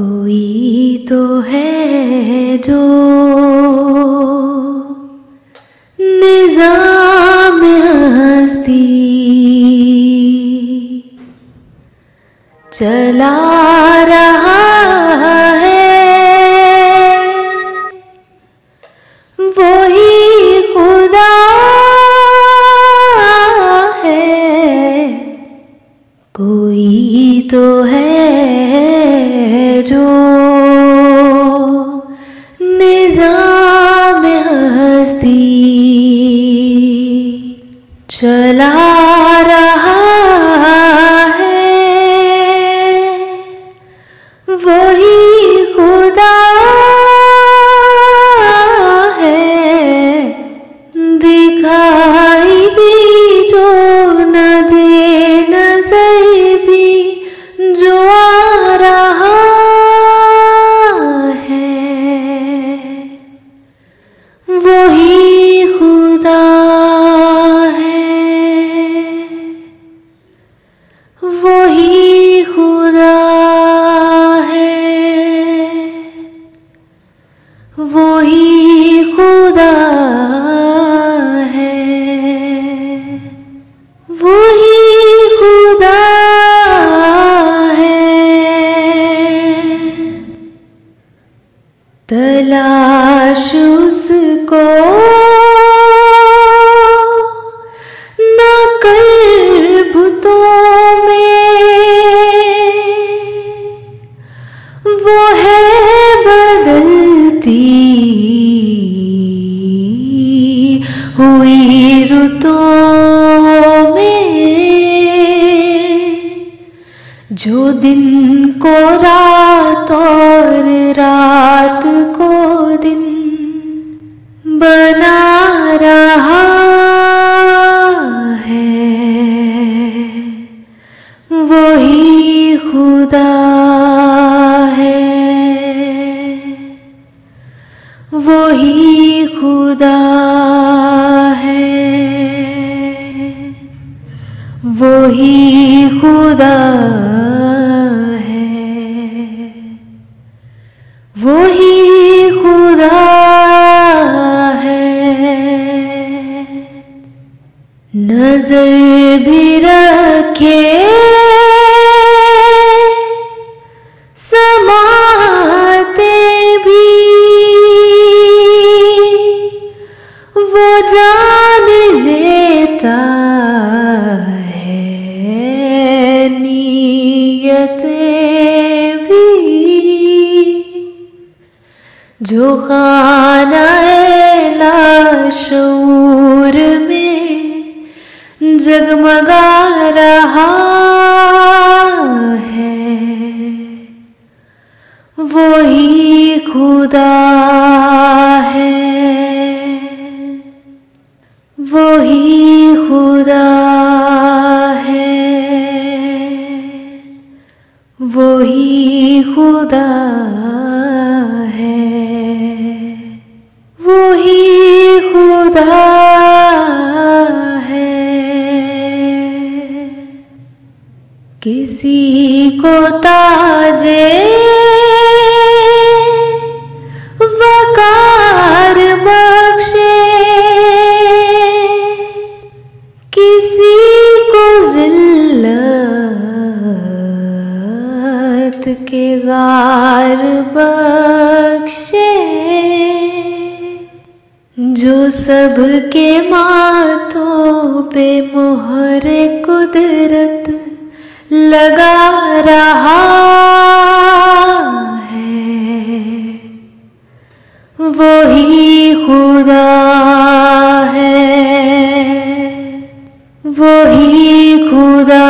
कोई तो है जो निज़ाम हस्ती चला रहा है, वही खुदा है। कोई तो है जो निज़ाम हस्ती चला रहा है, वही खुदा है। दिखाई भी जो न दे नजर भी जो आ रहा है, वही खुदा है, वही खुदा है, वही खुदा है, वही खुदा है। तलाश उसको न कर बुतों में, वो है बदलती हुई रुतों में, जो दिन को रात और रात को दिन बना रहा है, वही खुदा है, वही खुदा है, वही खुदा है, वही खुदा है। नजर भी रखे समाते भी, वो जान लेता है नीयतें भी, जो खाना लाशूर में जगमगा रहा है, वही खुदा है, वही खुदा है, वही खुदा है, वही खुदा है। किसी को ताजे वकार बख्शे, किसी को जिल्लत के गार बख्शे, जो सबके माथों पे मोहरे कुदरत लगा रहा है, वही खुदा है, वही खुदा